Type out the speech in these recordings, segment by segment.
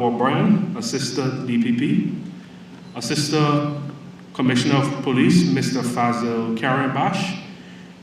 O'Brien, Assistant DPP, Assistant Commissioner of Police, Mr. Fazil Karimbash,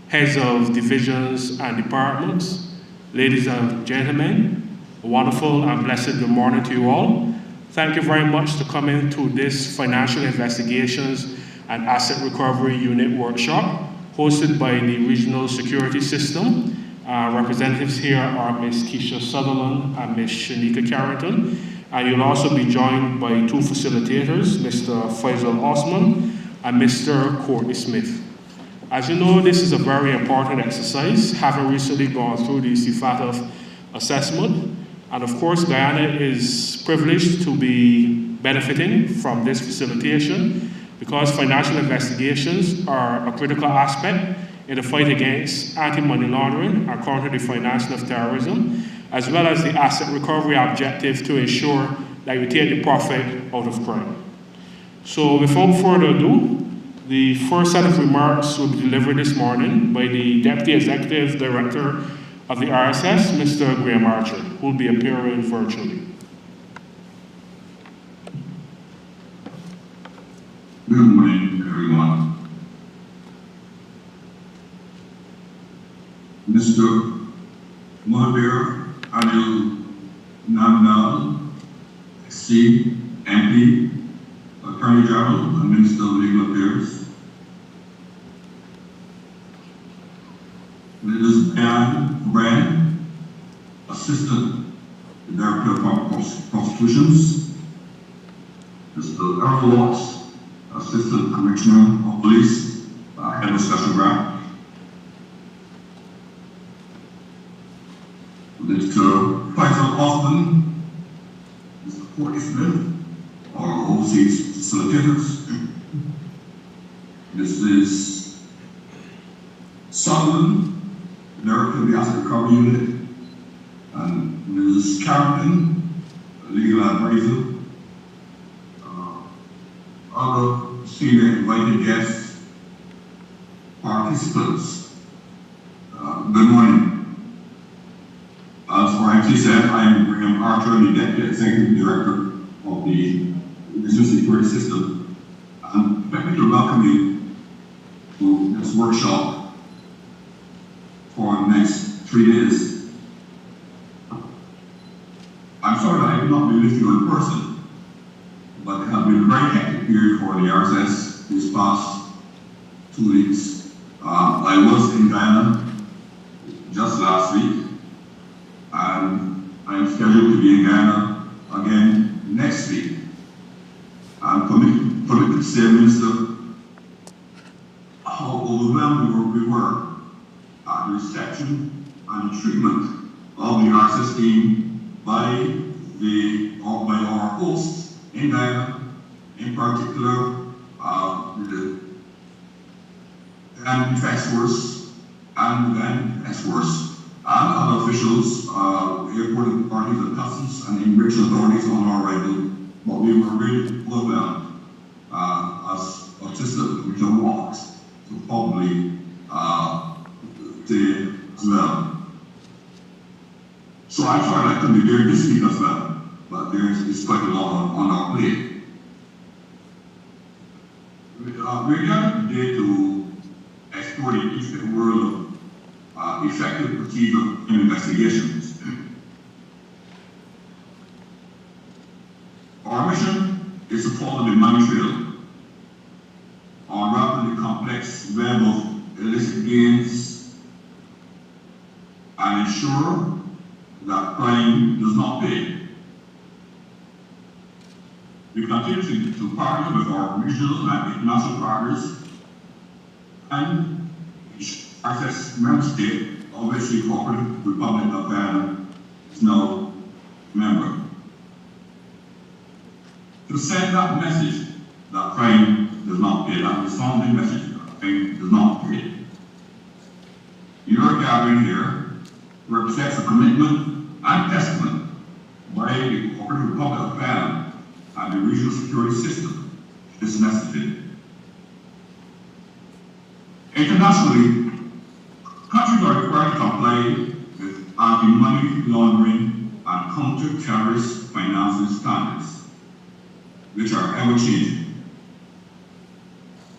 heads of divisions and departments, ladies and gentlemen, a wonderful and blessed good morning to you all. Thank you very much for coming to this Financial Investigations and Asset Recovery Unit workshop hosted by the Regional Security System. Representatives here are Ms. Keisha Sutherland and Ms. Shanika Carrington. And you'll also be joined by two facilitators, Mr. Faisal Osman and Mr. Courtney Smith. As you know, this is a very important exercise, having recently gone through the CFATF assessment. And of course, Guyana is privileged to be benefiting from this facilitation because financial investigations are a critical aspect in the fight against anti-money laundering and counter the financing of terrorism, as well as the asset recovery objective to ensure that we take the profit out of crime. So without further ado, the first set of remarks will be delivered this morning by the Deputy Executive Director of the RSS, Mr. Graham Archer, who will be appearing virtually. Good morning, everyone. Mr. Muhabir Anil Namdal, SC, MP, Attorney General, and Minister of Legal Affairs. Ms. Diane Brand, Assistant Director of Prosecutions. Mr. Earl Watts, Assistant Commissioner of Police, Head of Special Branch. Mr. Faisal Osman, Mr. Courtney Smith, our overseas facilitators. Mrs. Sutherland, Director of the Asset Recovery Unit, and Mrs. Carrington, Legal Advisor. Other senior invited guests, participants, good morning. As rightly said, I am Graham Archer, the Deputy Executive Director of the Regional Security System. I'm happy to welcome you to this workshop for the next 3 days. I'm sorry that I have not been with you in person, but it has been a very hectic period for the RSS these past 2 weeks. I was in Guyana just last week, and I am scheduled to be in Guyana again next week. I'm committed to say, Minister, how overwhelmed we were at the reception and the treatment of the RSS team by our hosts in Guyana, in particular the Guyana Defense Force and the Guyana Defense Force and other officials, airport authorities and customs and immigration authorities on our arrival. But we were really overwhelmed as autistic regional walks to probably say as well. So I'm sorry I couldn't be there this week as well, but there's quite a lot on our plate. We're gathered today to explore the intricate world of effective procedure in investigations. Our mission is to follow the money trail, unravel the complex web of illicit gains, and ensure that crime does not pay. We continue to partner with our regional and international partners and each RSS member state, of which the Cooperative Republic of Guyana is now a member. To send that message that crime does not pay, that resounding message that crime does not pay. Your gathering here represents a commitment and testament by the Cooperative Republic of Guyana and the regional security system to this messaging. Internationally, countries are required to comply with anti-money laundering and counter-terrorist financing standards, which are ever-changing.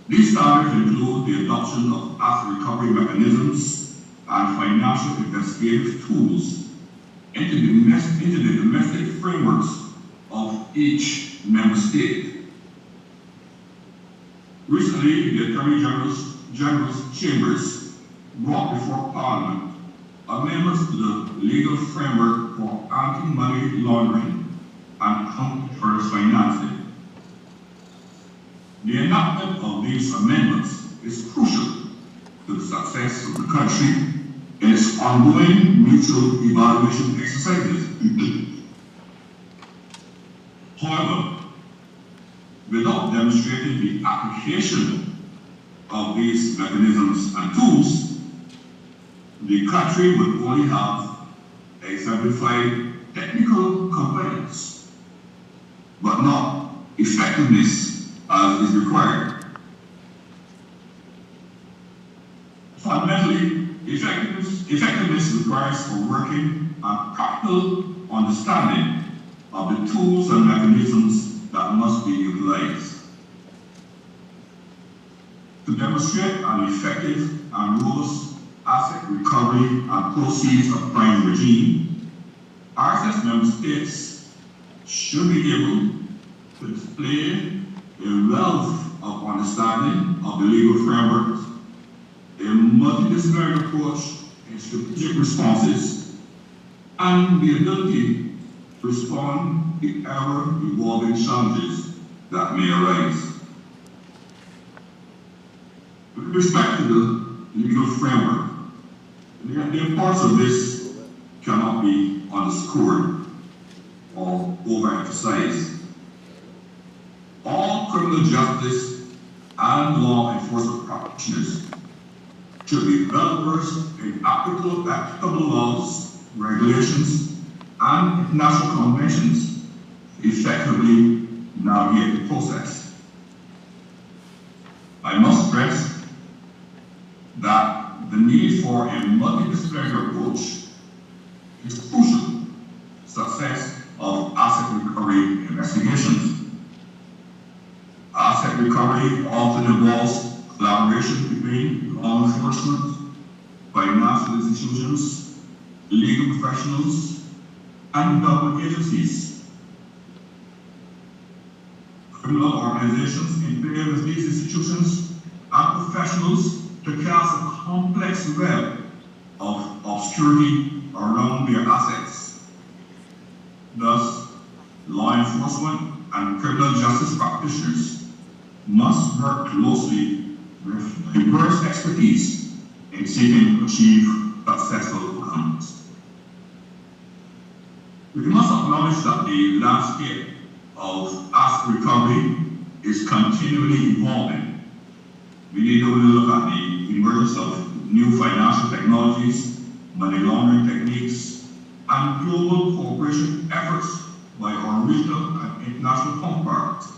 These standards include the adoption of asset recovery mechanisms and financial investigative tools into the domestic frameworks of each member state. Recently, the Attorney General's Chambers brought before Parliament amendments to the legal framework for anti-money laundering and counter-terrorist financing. The enactment of these amendments is crucial to the success of the country in its ongoing mutual evaluation exercises. However, without demonstrating the application of these mechanisms and tools, the country would only have exemplified technical compliance, but not effectiveness as is required. Fundamentally, effectiveness requires a working and practical understanding of the tools and mechanisms that must be utilized. To demonstrate an effective and robust asset recovery and proceeds of crime regime, RSS member states should be able to display a wealth of understanding of the legal framework, a multidisciplinary approach in strategic responses, and the ability to respond to ever-evolving challenges that may arise. With respect to the legal framework, the importance of this cannot be underscored or overemphasized. All criminal justice and law enforcement practitioners should be well versed in applicable laws, regulations, and international conventions to effectively navigate the process. I must stress that the need for a multidisciplinary approach is crucial to success of asset recovery investigations. Asset recovery often involves collaboration between law enforcement, financial institutions, legal professionals, and government agencies. Criminal organizations interfere with these institutions and professionals to cast a complex web of obscurity around their assets. Thus, law enforcement and criminal justice practitioners must work closely with diverse expertise in seeking to achieve successful outcomes. We must acknowledge that the landscape of asset recovery is continually evolving. We need to look at the emergence of new financial technologies, money laundering techniques, and global cooperation efforts by our regional and international counterparts.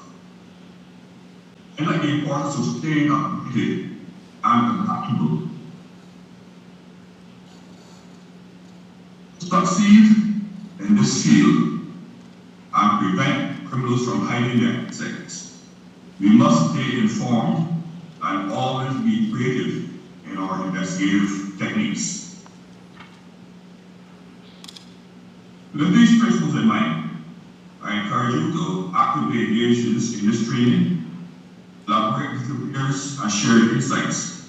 And like the importance of staying updated and adaptable. To succeed in this field and prevent criminals from hiding their assets, we must stay informed and always be creative in our investigative techniques. With these principles in mind, I encourage you to actively engage in this training, collaborate with your peers, and share your insights.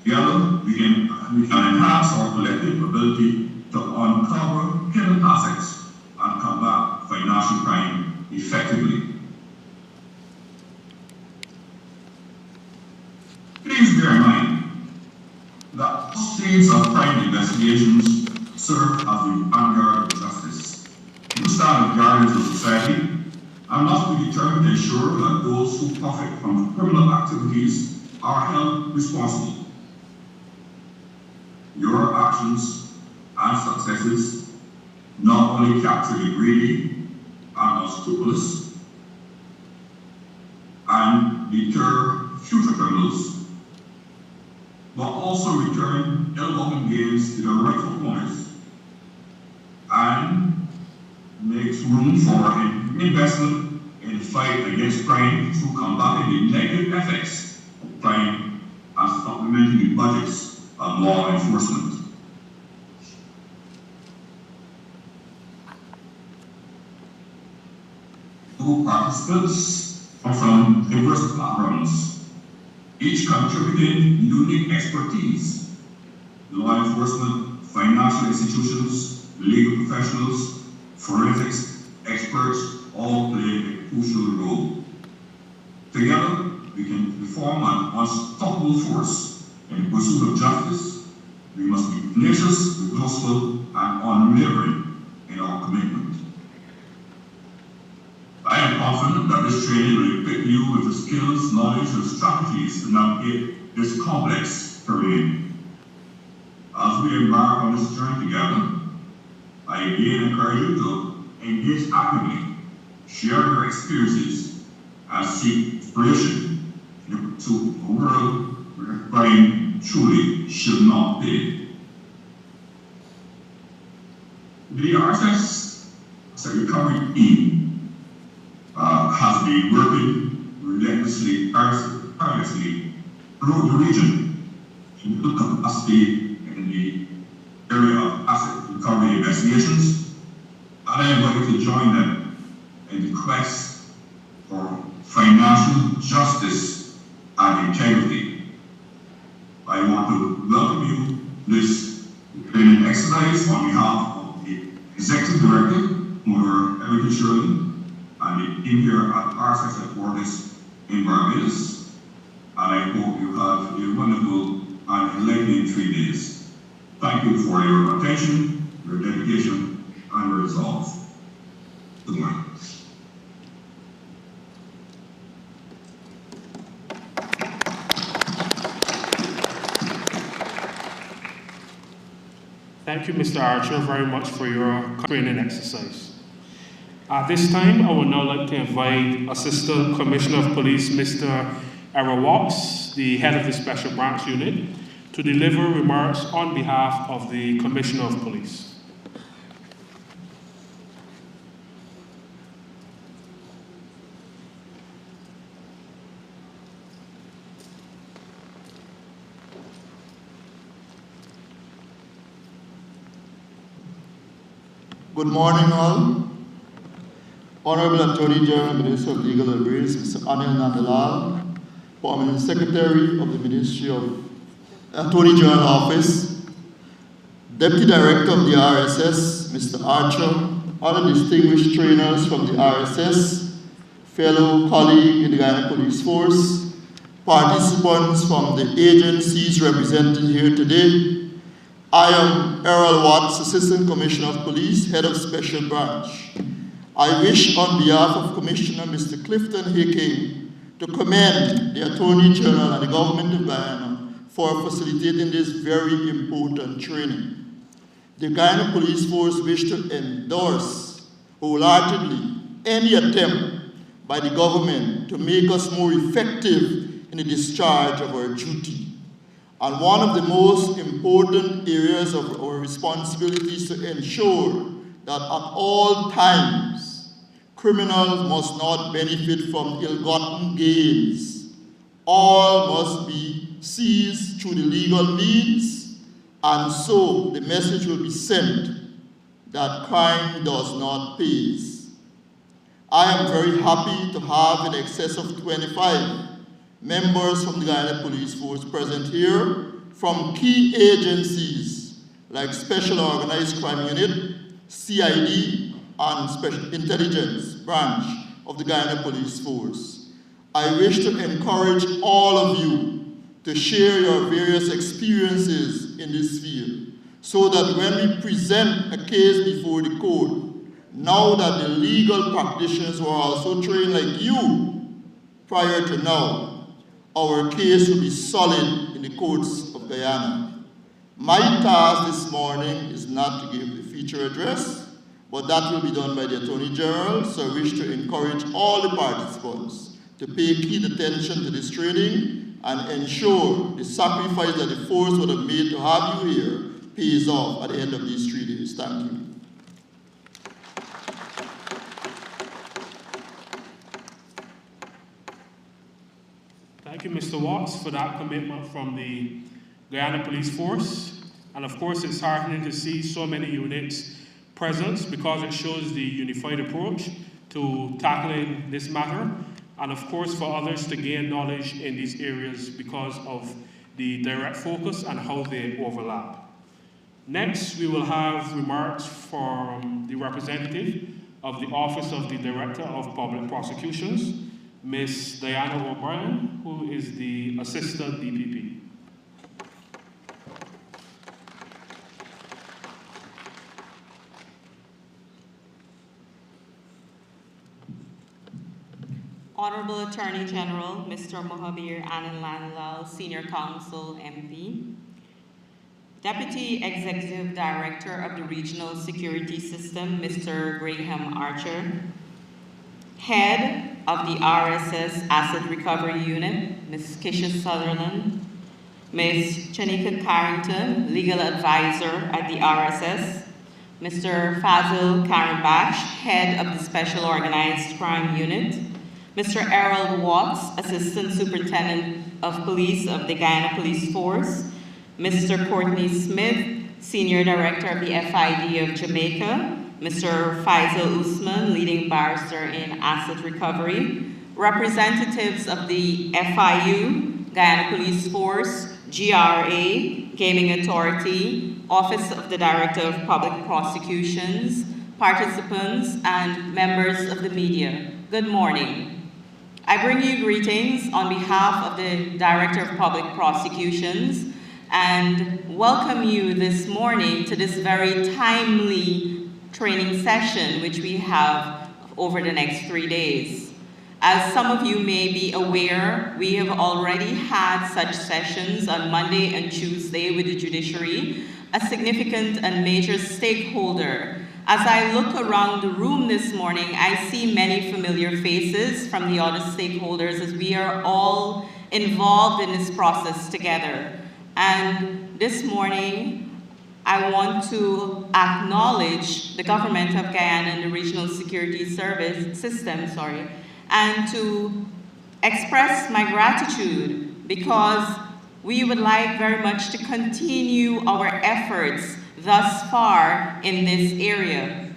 Together, we can enhance our collective ability to uncover hidden assets and combat financial crime effectively. Please bear in mind that all stages of crime investigations serve as the vanguard of justice. We stand as guardians of society and must be determined to ensure that those who profit from criminal activities are held responsible. Your actions and successes not only capture the greedy and unscrupulous and deter future criminals, but also return ill-gotten gains to their rightful owners and investment in the fight against crime through combating the negative effects of crime and supplementing the budgets of law enforcement. Participants are from diverse backgrounds, each contributing unique expertise. Law enforcement, financial institutions, legal professionals, forensics experts all play a crucial role. Together, we can form an unstoppable force in the pursuit of justice. We must be tenacious, resourceful, and unwavering in our commitment. I am confident that this training will equip you with the skills, knowledge, and strategies to navigate this complex terrain. As we embark on this journey together, I again encourage you to engage actively, share your experiences, and seek inspiration in the pursuit of a world where crime truly should not be. The RSS as a recovery team has been working relentlessly, tirelessly throughout the region in build capacity in the area of asset recovery investigations, and I invite you to join them in the quest for financial justice and integrity. I want to welcome you to this training exercise on behalf of the Executive Director, Mother Erica Shirley, and the team here at RSS headquarters in Barbados. And I hope you have a wonderful and enlightening 3 days. Thank you for your attention, your dedication, and your resolve. Good morning. Thank you, Mr. Archer, very much for your training exercise. At this time, I would now like to invite Assistant Commissioner of Police, Mr. Errol Watts, the head of the Special Branch Unit, to deliver remarks on behalf of the Commissioner of Police. Good morning, all. Honorable Attorney General, Minister of Legal Affairs, Mr. Anil Nandalal, Permanent Secretary of the Ministry of Attorney General Office, Deputy Director of the RSS, Mr. Archer, other distinguished trainers from the RSS, fellow colleagues in the Guyana Police Force, participants from the agencies represented here today. I am Errol Watts, Assistant Commissioner of Police, Head of Special Branch. I wish on behalf of Commissioner Mr. Clifton Hickey to commend the Attorney General and the Government of Guyana for facilitating this very important training. The Guyana Police Force wish to endorse wholeheartedly any attempt by the government to make us more effective in the discharge of our duty. And one of the most important areas of our responsibility is to ensure that at all times, criminals must not benefit from ill-gotten gains. All must be seized through the legal means, and so the message will be sent that crime does not pay. I am very happy to have in excess of 25 members from the Guyana Police Force present here from key agencies like Special Organized Crime Unit, CID, and Special Intelligence Branch of the Guyana Police Force. I wish to encourage all of you to share your various experiences in this field so that when we present a case before the court, now that the legal practitioners were also trained like you prior to now, our case will be solid in the courts of Guyana. My task this morning is not to give the feature address, but that will be done by the Attorney General, so I wish to encourage all the participants to pay keen attention to this training and ensure the sacrifice that the force would have made to have you here pays off at the end of these 3 days. Thank you. Thank you, Mr. Watts, for that commitment from the Guyana Police Force. And of course, it's heartening to see so many units present because it shows the unified approach to tackling this matter. And of course, for others to gain knowledge in these areas because of the direct focus and how they overlap. Next, we will have remarks from the representative of the Office of the Director of Public Prosecutions, Ms. Diana O'Brien, who is the Assistant DPP. Honorable Attorney General, Mr. Mohabir Anand Lalal, Senior Counsel, MP. Deputy Executive Director of the Regional Security System, Mr. Graham Archer. Head of the RSS Asset Recovery Unit, Ms. Kisha Sutherland. Ms. Chanika Carrington, Legal Advisor at the RSS. Mr. Fazil Karimbash, Head of the Special Organized Crime Unit. Mr. Errol Watts, Assistant Superintendent of Police of the Guyana Police Force. Mr. Courtney Smith, Senior Director of the FID of Jamaica. Mr. Faisal Usman, Leading Barrister in Asset Recovery. Representatives of the FIU, Guyana Police Force, GRA, Gaming Authority, Office of the Director of Public Prosecutions, participants, and members of the media. Good morning. I bring you greetings on behalf of the Director of Public Prosecutions and welcome you this morning to this very timely training session which we have over the next 3 days. As some of you may be aware, we have already had such sessions on Monday and Tuesday with the judiciary, a significant and major stakeholder. As I look around the room this morning, I see many familiar faces from the other stakeholders as we are all involved in this process together. And this morning, I want to acknowledge the government of Guyana and the Regional Security System, and to express my gratitude because we would like very much to continue our efforts thus far in this area.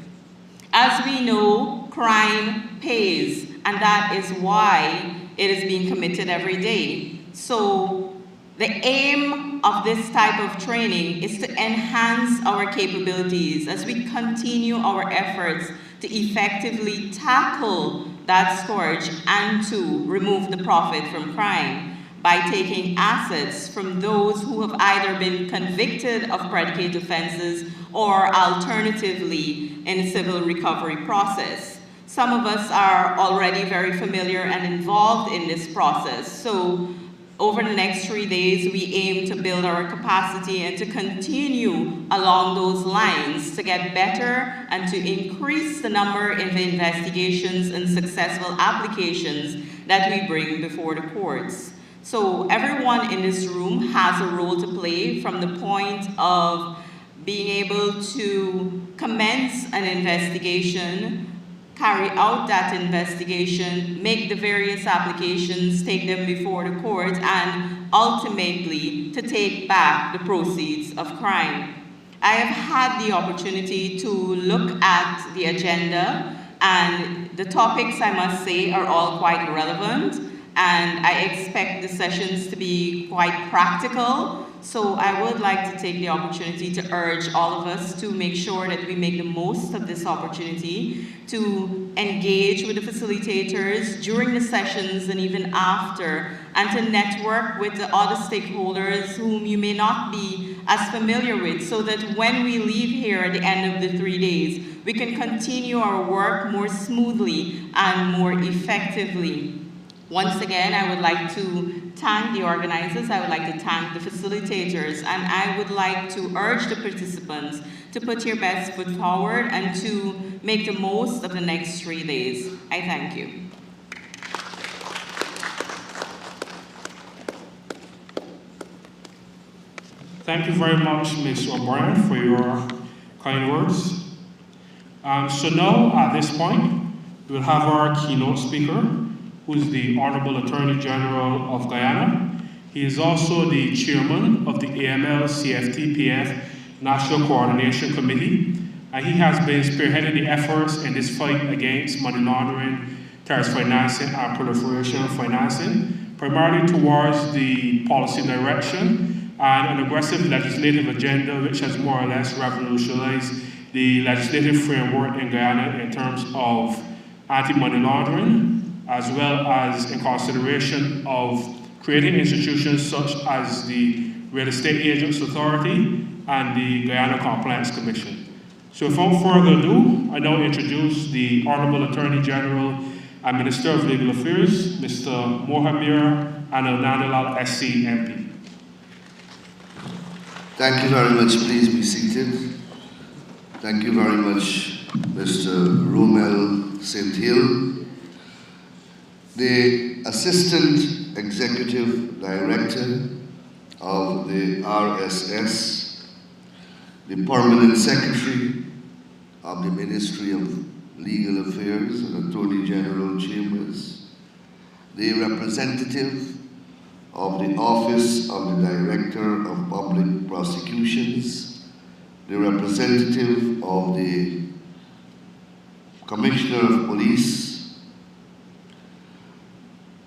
As we know, crime pays, and that is why it is being committed every day. So the aim of this type of training is to enhance our capabilities as we continue our efforts to effectively tackle that scourge and to remove the profit from crime by taking assets from those who have either been convicted of predicate offenses or alternatively in a civil recovery process. Some of us are already very familiar and involved in this process. So over the next 3 days, we aim to build our capacity and to continue along those lines to get better and to increase the number of investigations and successful applications that we bring before the courts. So everyone in this room has a role to play from the point of being able to commence an investigation, carry out that investigation, make the various applications, take them before the court, and ultimately to take back the proceeds of crime. I have had the opportunity to look at the agenda, and the topics, I must say, are all quite relevant. And I expect the sessions to be quite practical. So I would like to take the opportunity to urge all of us to make sure that we make the most of this opportunity to engage with the facilitators during the sessions and even after, and to network with the other stakeholders whom you may not be as familiar with, so that when we leave here at the end of the 3 days, we can continue our work more smoothly and more effectively. Once again, I would like to thank the organizers, I would like to thank the facilitators, and I would like to urge the participants to put your best foot forward and to make the most of the next 3 days. I thank you. Thank you very much, Ms. O'Brien, for your kind words. So now, at this point, we'll have our keynote speaker, who is the Honorable Attorney General of Guyana. He is also the chairman of the AML-CFT-PF National Coordination Committee, and he has been spearheading the efforts in this fight against money laundering, terrorist financing, and proliferation of financing, primarily towards the policy direction and an aggressive legislative agenda which has more or less revolutionized the legislative framework in Guyana in terms of anti-money laundering, as well as in consideration of creating institutions such as the Real Estate Agents Authority and the Guyana Compliance Commission. So without further ado, I now introduce the Honorable Attorney General and Minister of Legal Affairs, Mr. Mohamir Anil-Nandalal, SC, MP. Thank you very much. Please be seated. Thank you very much, Mr. Romel St. Hill. The Assistant Executive Director of the RSS, the Permanent Secretary of the Ministry of Legal Affairs and Attorney General Chambers, the representative of the Office of the Director of Public Prosecutions, the representative of the Commissioner of Police,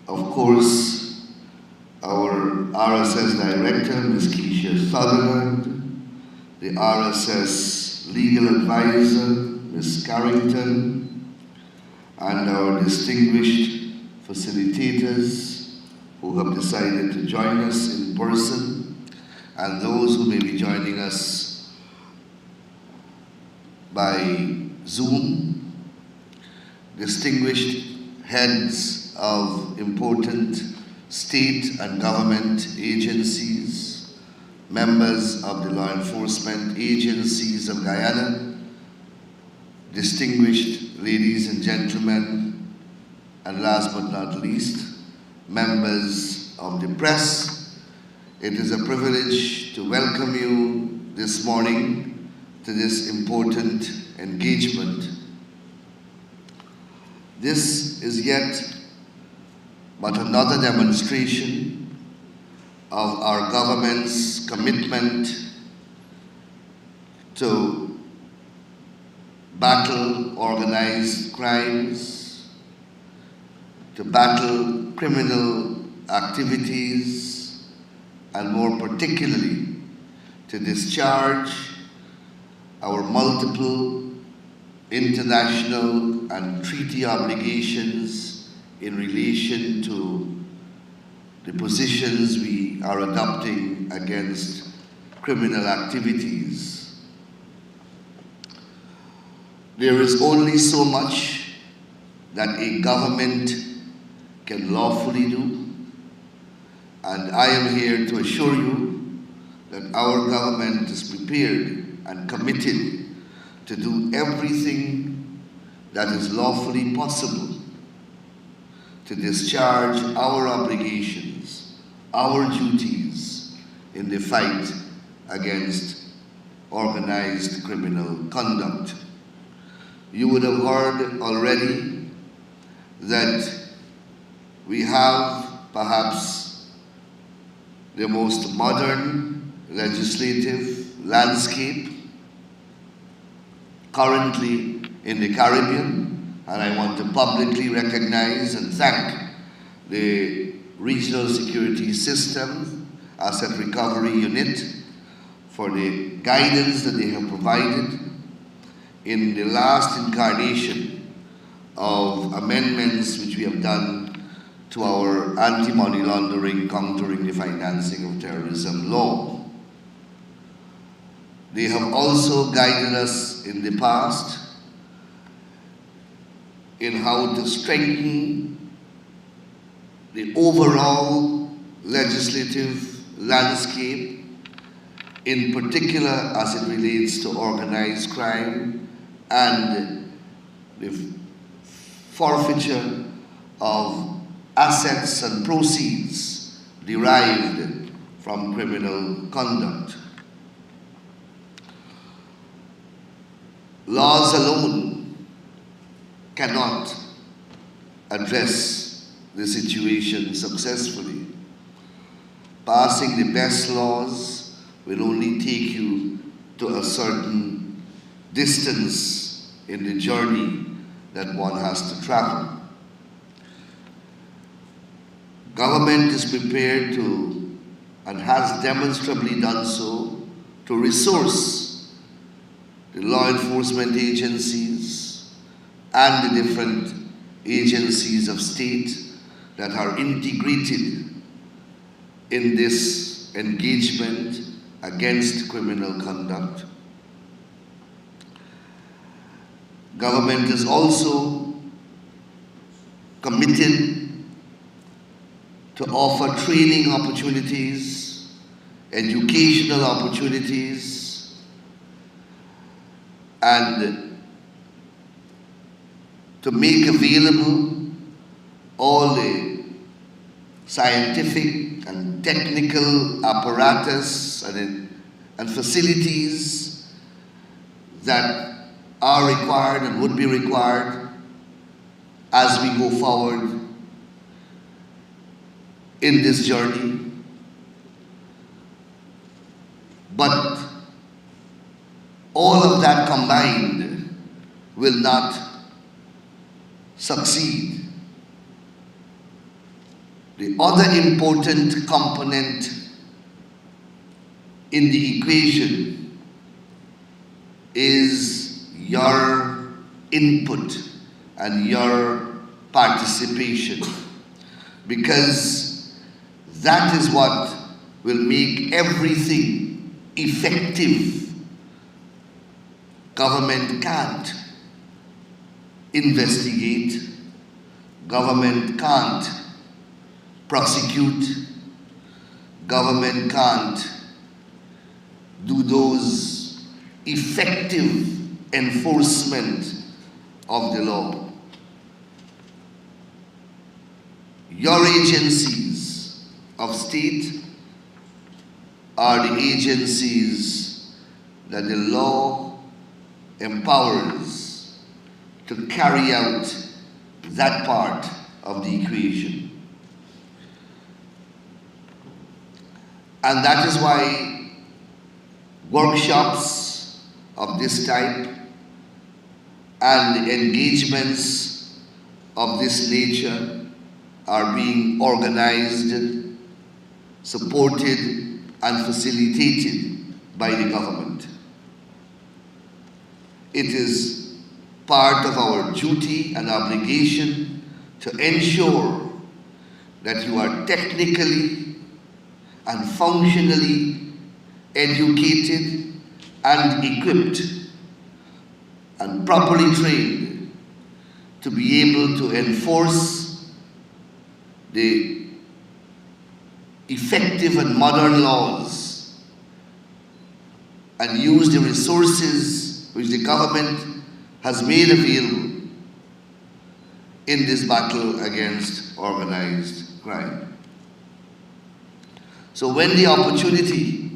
of course, our RSS Director, Ms. Keisha Sutherland, the RSS Legal Advisor, Ms. Carrington, and our distinguished facilitators who have decided to join us in person, and those who may be joining us by Zoom, distinguished heads of important state and government agencies, members of the law enforcement agencies of Guyana, distinguished ladies and gentlemen, and last but not least, members of the press. It is a privilege to welcome you this morning to this important engagement. This is yet but another demonstration of our government's commitment to battle organized crimes, to battle criminal activities, and more particularly, to discharge our multiple international and treaty obligations in relation to the positions we are adopting against criminal activities. There is only so much that a government can lawfully do, and I am here to assure you that our government is prepared and committed to do everything that is lawfully possible to discharge our obligations, our duties in the fight against organized criminal conduct. You would have heard already that we have perhaps the most modern legislative landscape currently in the Caribbean, and I want to publicly recognize and thank the Regional Security System Asset Recovery Unit for the guidance that they have provided in the last incarnation of amendments which we have done to our anti-money laundering, countering the financing of terrorism law. They have also guided us in the past in how to strengthen the overall legislative landscape, in particular as it relates to organized crime and the forfeiture of assets and proceeds derived from criminal conduct. Laws alone cannot address the situation successfully. Passing the best laws will only take you to a certain distance in the journey that one has to travel. Government is prepared to, and has demonstrably done so, to resource the law enforcement agencies and the different agencies of state that are integrated in this engagement against criminal conduct. Government is also committed to offer training opportunities, educational opportunities, and to make available all the scientific and technical apparatus and facilities that are required and would be required as we go forward in this journey. But all of that combined will not succeed. The other important component in the equation is your input and your participation, because that is what will make everything effective. Government can't investigate, government can't prosecute, government can't do those effective enforcement of the law. Your agencies of state are the agencies that the law empowers to carry out that part of the equation. And that is why workshops of this type and engagements of this nature are being organized, supported, and facilitated by the government. It is part of our duty and obligation to ensure that you are technically and functionally educated and equipped and properly trained to be able to enforce the effective and modern laws and use the resources which the government has made available in this battle against organized crime. So when the opportunity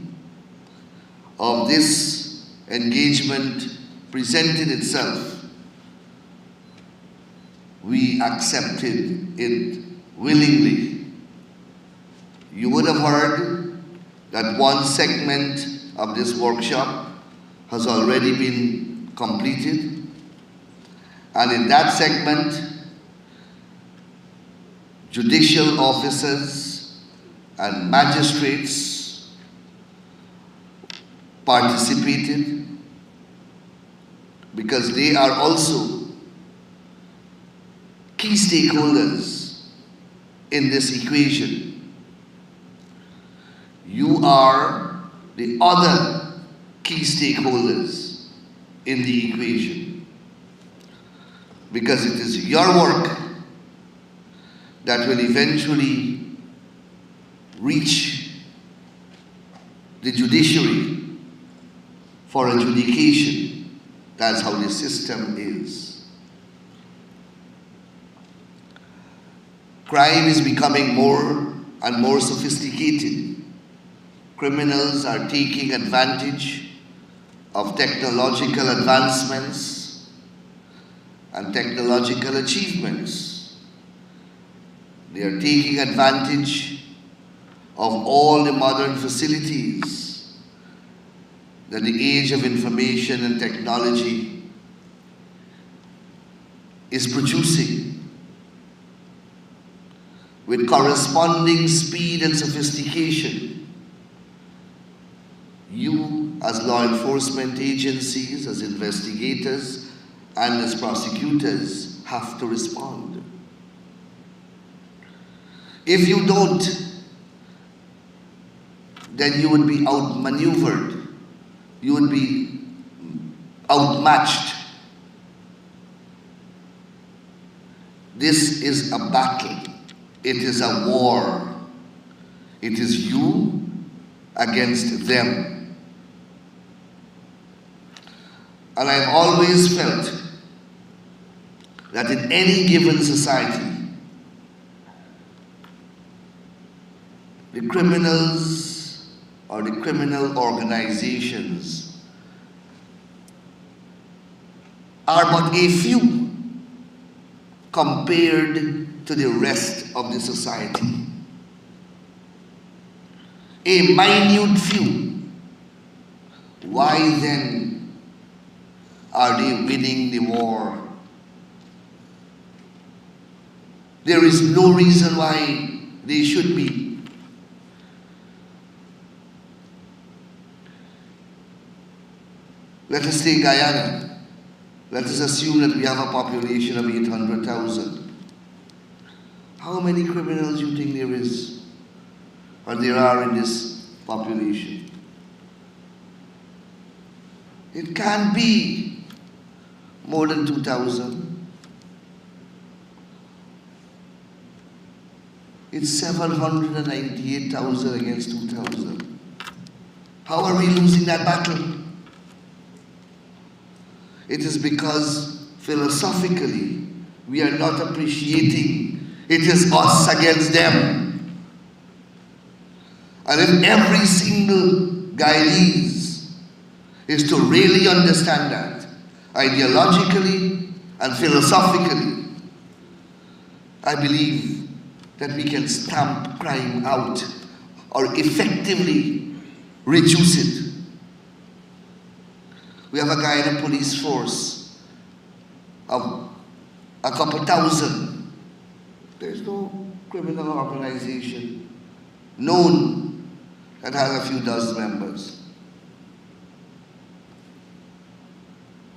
of this engagement presented itself, we accepted it willingly. You would have heard that one segment of this workshop has already been completed, and in that segment, judicial officers and magistrates participated because they are also key stakeholders in this equation. You are the other key stakeholders in the equation because it is your work that will eventually reach the judiciary for adjudication. That's how the system is. Crime is becoming more and more sophisticated. Criminals are taking advantage of technological advancements and technological achievements. They are taking advantage of all the modern facilities that the age of information and technology is producing, with corresponding speed and sophistication. You, as law enforcement agencies, as investigators, and as prosecutors, have to respond. If you don't, then you would be outmaneuvered, you would be outmatched. This is a battle. It is a war. It is you against them. And I've always felt that in any given society, the criminals or the criminal organizations are but a few compared to the rest of the society. A minute few. Why then are they winning the war? There is no reason why they should be. Let us take Guyana. Let us assume that we have a population of 800,000. How many criminals do you think there is, or there are in this population? It can't be more than 2,000. It's 798,000 against 2,000. How are we losing that battle? It is because philosophically we are not appreciating it is us against them. And if every single Guyanese is to really understand that, ideologically and philosophically, I believe that we can stamp crime out or effectively reduce it. We have a Guyana police force of a couple thousand. There's no criminal organization known that has a few dozen members.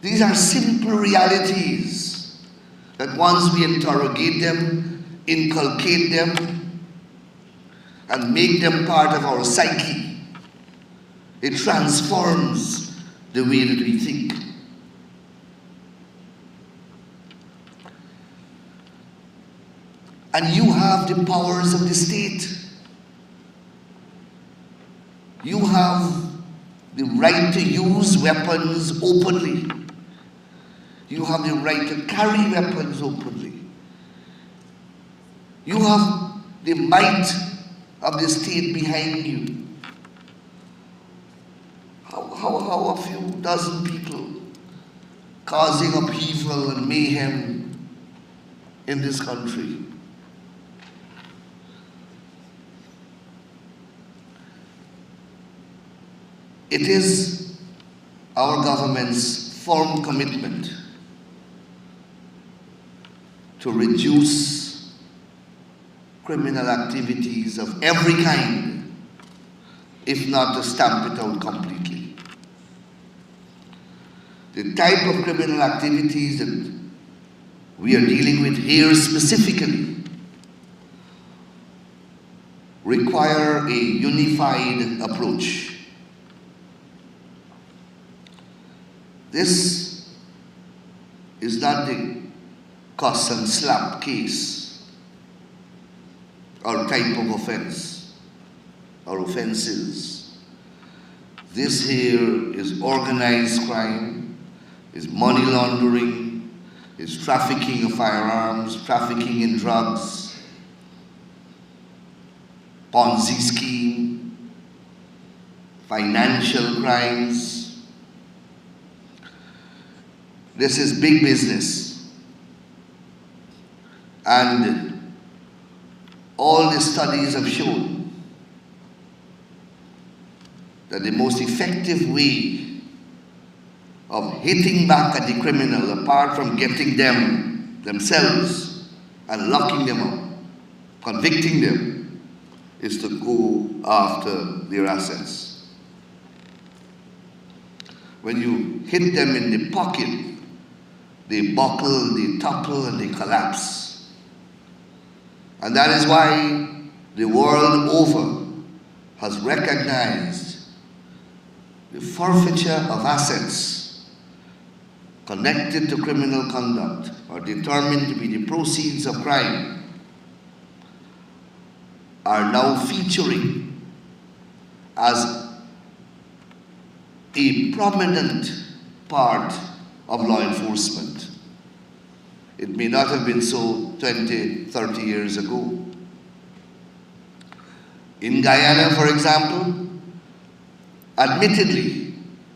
These are simple realities that once we interrogate them, inculcate them, and make them part of our psyche, it transforms the way that we think. And you have the powers of the state. You have the right to use weapons openly. You have the right to carry weapons openly. You have the might of the state behind you. How a few dozen people causing upheaval and mayhem in this country? It is our government's firm commitment to reduce criminal activities of every kind, if not to stamp it out completely. The type of criminal activities that we are dealing with here specifically require a unified approach. This is not the cuss and slap case or type of offense or offenses. This here is organized crime, is money laundering, is trafficking of firearms, trafficking in drugs, Ponzi scheme, financial crimes. This is big business. And all the studies have shown that the most effective way of hitting back at the criminal, apart from getting them themselves and locking them up, convicting them, is to go after their assets. When you hit them in the pocket, they buckle, they topple, and they collapse. And that is why the world over has recognized the forfeiture of assets connected to criminal conduct or determined to be the proceeds of crime are now featuring as a prominent part of law enforcement. It may not have been so 20, 30 years ago. In Guyana, for example, admittedly,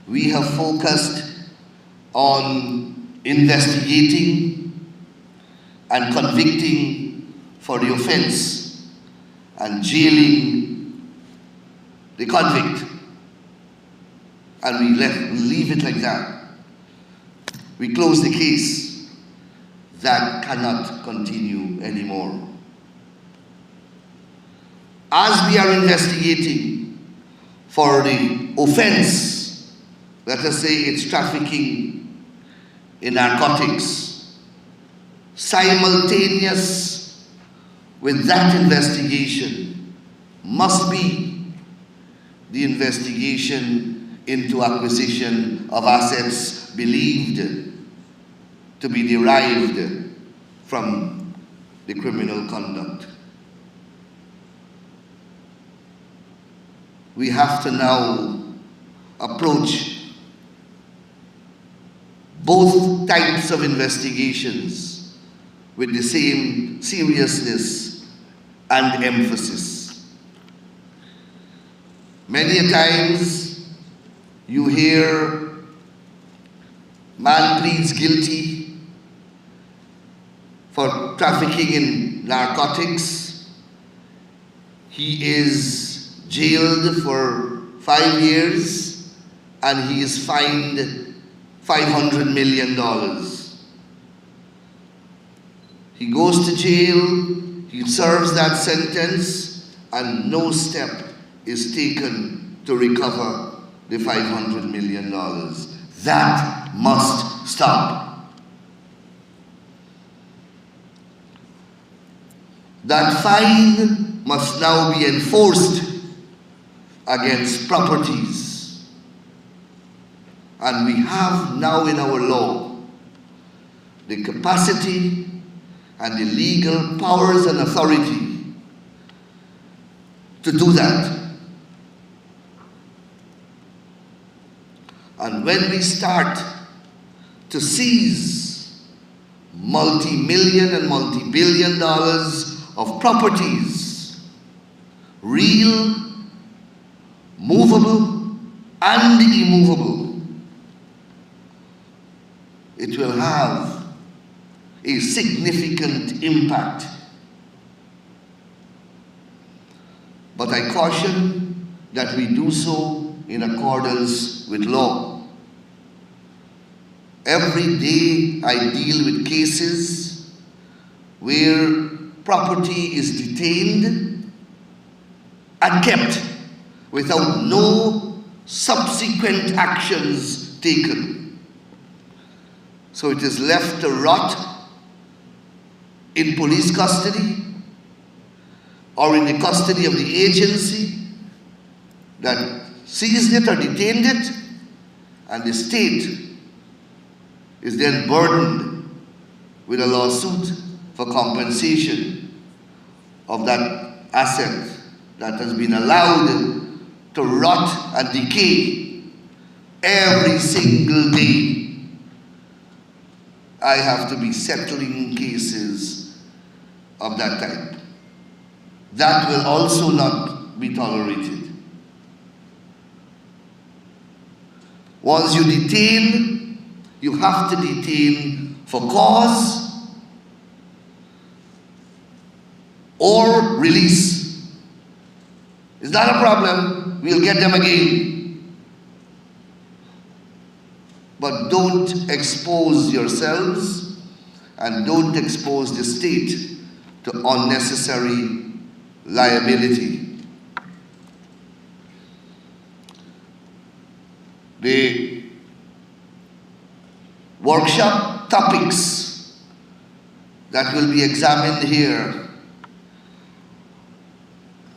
we have focused on investigating and convicting for the offense and jailing the convict. And we leave it like that. We close the case. That cannot continue anymore. As we are investigating for the offense, let us say it's trafficking in narcotics, simultaneous with that investigation must be the investigation into acquisition of assets believed to be derived from the criminal conduct. We have to now approach both types of investigations with the same seriousness and emphasis. Many a times you hear man pleads guilty for trafficking in narcotics. He is jailed for 5 years and he is fined $500 million. He goes to jail, he serves that sentence, and no step is taken to recover the $500 million. That must stop. That fine must now be enforced against properties. And we have now in our law the capacity and the legal powers and authority to do that. And when we start to seize multi-million and multi-billion dollars of properties, real, movable, and immovable, it will have a significant impact. But I caution that we do so in accordance with law. Every day I deal with cases where property is detained and kept without no subsequent actions taken. So it is left to rot in police custody or in the custody of the agency that seized it or detained it, and the state is then burdened with a lawsuit for compensation of that asset that has been allowed to rot and decay every single day. I have to be settling cases of that type. That will also not be tolerated. Once you detain, you have to detain for cause or release. It's not a problem, we'll get them again. But don't expose yourselves and don't expose the state to unnecessary liability. The workshop topics that will be examined here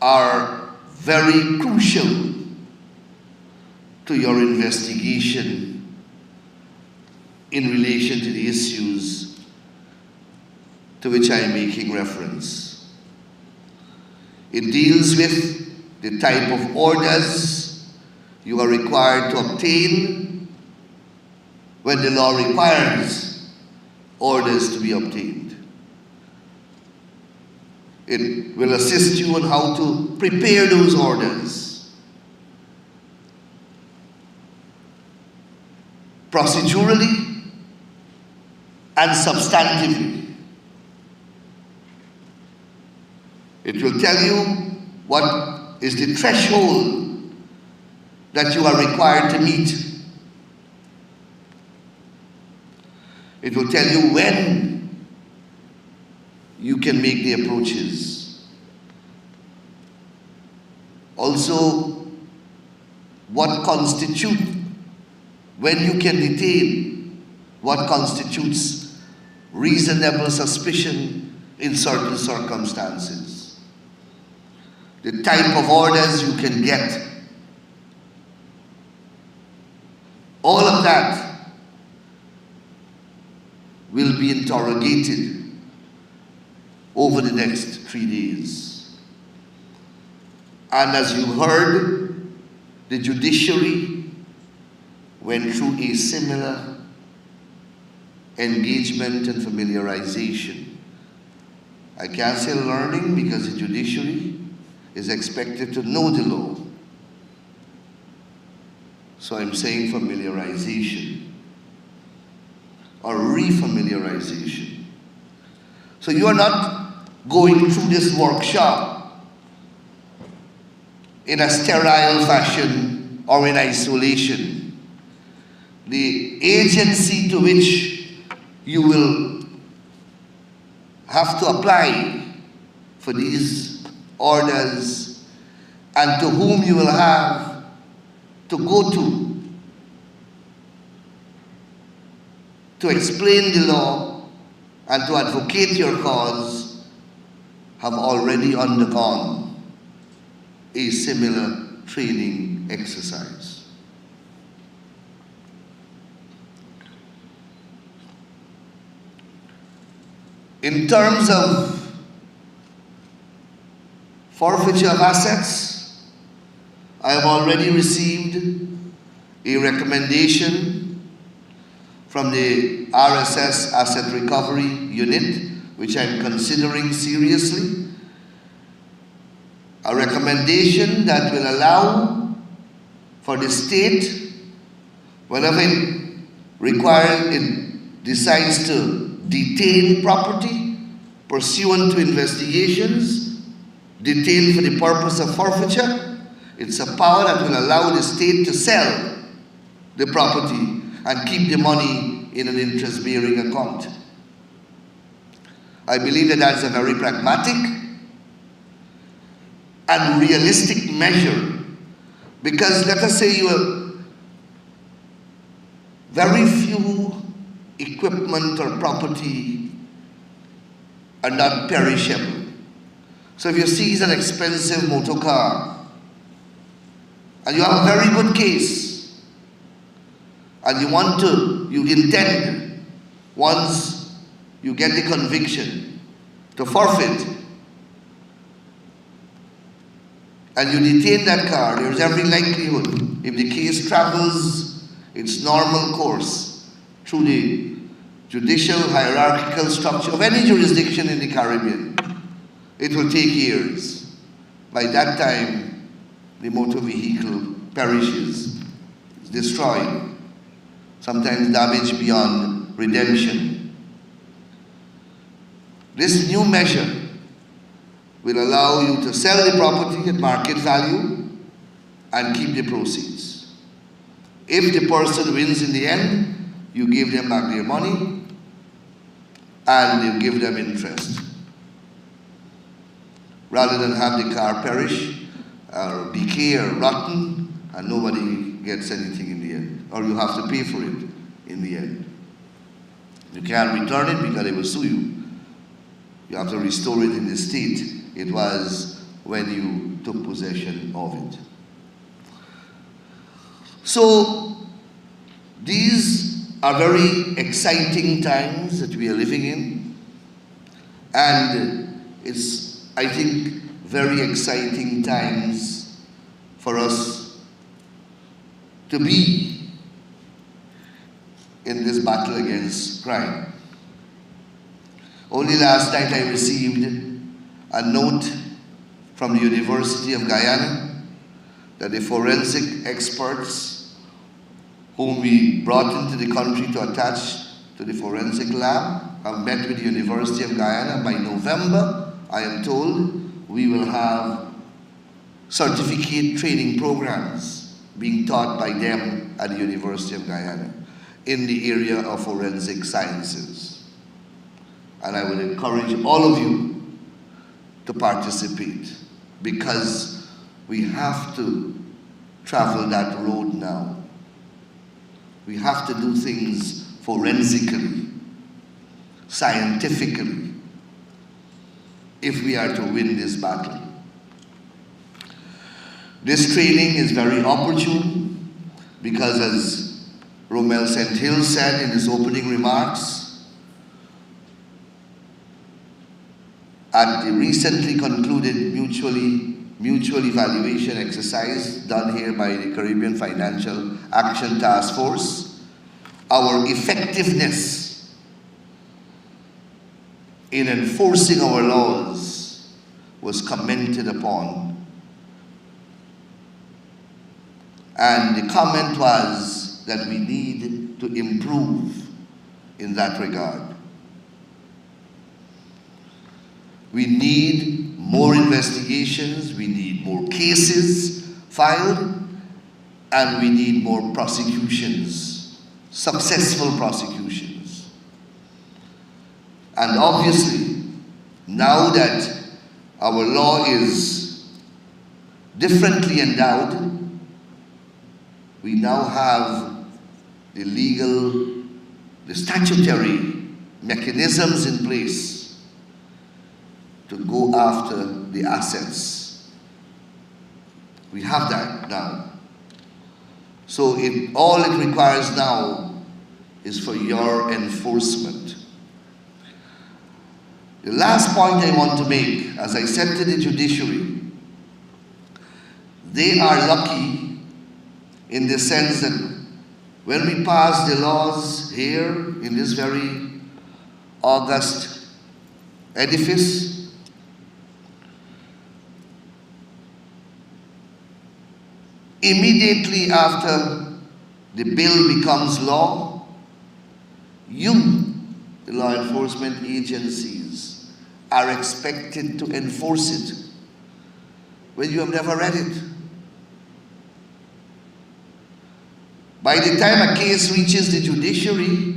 are very crucial to your investigation in relation to the issues to which I am making reference. It deals with the type of orders you are required to obtain when the law requires orders to be obtained. It will assist you on how to prepare those orders. Procedurally and substantively. It will tell you what is the threshold that you are required to meet. It will tell you when you can make the approaches. Also, what constitutes, when you can detain, what constitutes reasonable suspicion in certain circumstances. The type of orders you can get. All of that will be interrogated over the next 3 days. And as you heard, the judiciary went through a similar engagement and familiarization. I can't say learning because the judiciary is expected to know the law. So I'm saying familiarization or refamiliarization. So you are not going through this workshop in a sterile fashion or in isolation. The agency to which you will have to apply for these orders and to whom you will have to go to explain the law and to advocate your cause have already undergone a similar training exercise. In terms of forfeiture of assets, I have already received a recommendation from the RSS Asset Recovery Unit, which I'm considering seriously. A recommendation that will allow for the state, whenever it decides to detain property pursuant to investigations, detain for the purpose of forfeiture, it's a power that will allow the state to sell the property and keep the money in an interest-bearing account. I believe that that's a very pragmatic and realistic measure, because let us say you have very few equipment or property are not perishable. So if you seize an expensive motor car and you have a very good case and you intend, once you get the conviction, to forfeit, and you detain that car, there's every likelihood, if the case travels its normal course through the judicial hierarchical structure of any jurisdiction in the Caribbean, it will take years. By that time, the motor vehicle perishes, is destroyed, sometimes damaged beyond redemption. This new measure will allow you to sell the property at market value and keep the proceeds. If the person wins in the end, you give them back their money and you give them interest, rather than have the car perish or decay or rotten and nobody gets anything in the end, or you have to pay for it in the end. You can't return it because they will sue you. You have to restore it in the state it was when you took possession of it. So these are very exciting times that we are living in, and it's, I think, very exciting times for us to be in this battle against crime. Only last night I received a note from the University of Guyana that the forensic experts whom we brought into the country to attach to the forensic lab have met with the University of Guyana. By November, I am told, we will have certificate training programs being taught by them at the University of Guyana in the area of forensic sciences. And I would encourage all of you to participate, because we have to travel that road now. We have to do things forensically, scientifically, if we are to win this battle. This training is very opportune because, as Romel St. Hill said in his opening remarks, at the recently concluded mutual evaluation exercise done here by the Caribbean Financial Action Task Force, our effectiveness in enforcing our laws was commented upon. And the comment was that we need to improve in that regard. We need more investigations, we need more cases filed, and we need more prosecutions, successful prosecutions. And obviously, now that our law is differently endowed, we now have the statutory mechanisms in place to go after the assets. We have that now. So all it requires now is for your enforcement. The last point I want to make, as I said to the judiciary, they are lucky in the sense that when we pass the laws here in this very august edifice, immediately after the bill becomes law, you, the law enforcement agencies, are expected to enforce it when you have never read it. By the time a case reaches the judiciary,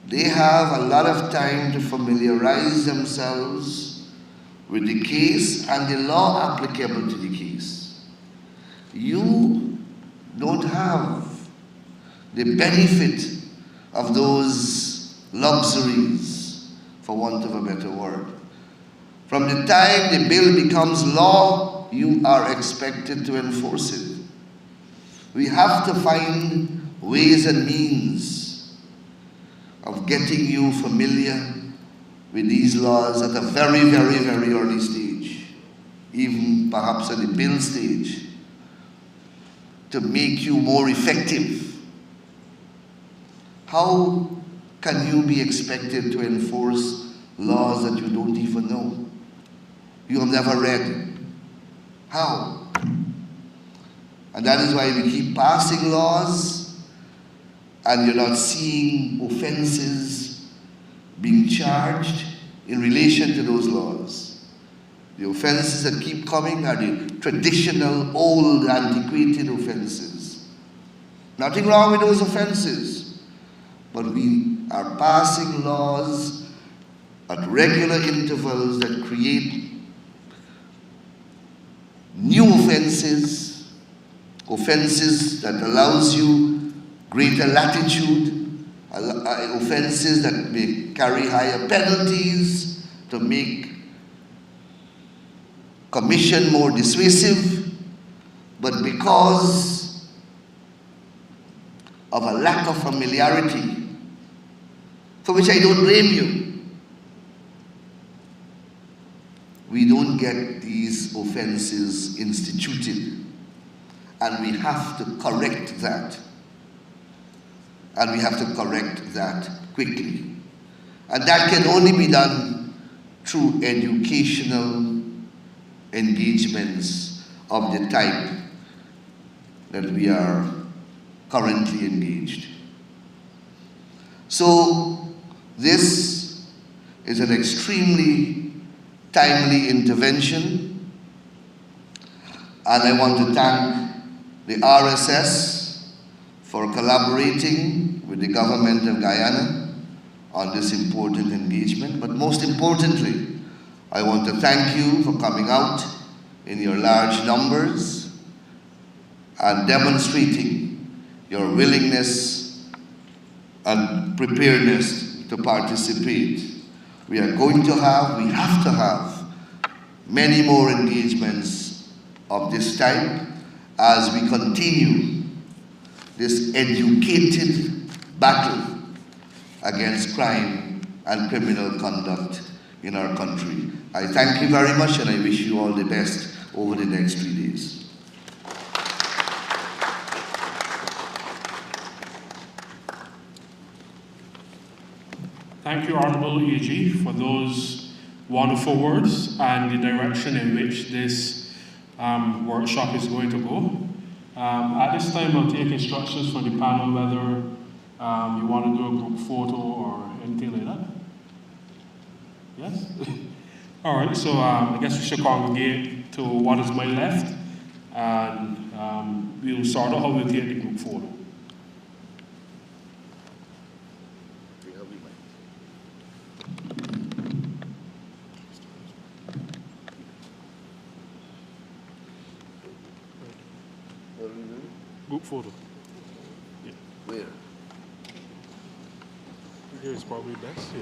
they have a lot of time to familiarize themselves with the case and the law applicable to the case. You don't have the benefit of those luxuries, for want of a better word. From the time the bill becomes law, you are expected to enforce it. We have to find ways and means of getting you familiar with these laws at a very, very, very early stage, even perhaps at the bill stage, to make you more effective. How can you be expected to enforce laws that you don't even know? You have never read. How? And that is why we keep passing laws and you're not seeing offenses being charged in relation to those laws. The offenses that keep coming are the traditional, old, antiquated offenses. Nothing wrong with those offenses, but we are passing laws at regular intervals that create new offenses, offenses that allows you greater latitude, offenses that may carry higher penalties to make commission more dissuasive, but because of a lack of familiarity, for which I don't blame you, we don't get these offenses instituted. And we have to correct that. And we have to correct that quickly. And that can only be done through educational engagements of the type that we are currently engaged. So this is an extremely timely intervention, and I want to thank the RSS for collaborating with the government of Guyana on this important engagement. But most importantly, I want to thank you for coming out in your large numbers and demonstrating your willingness and preparedness to participate. We have to have many more engagements of this type as we continue this educated battle against crime and criminal conduct in our country. I thank you very much, and I wish you all the best over the next 3 days. Thank you, Honorable AG, for those wonderful words and the direction in which this workshop is going to go. At this time, I'll take instructions from the panel whether you want to do a group photo or anything like that. Yes? All right, so I guess we should congregate to what is my left, and we'll sort out how we'll take the group photo. Group photo. Yeah. Where? Here is probably best. Yeah.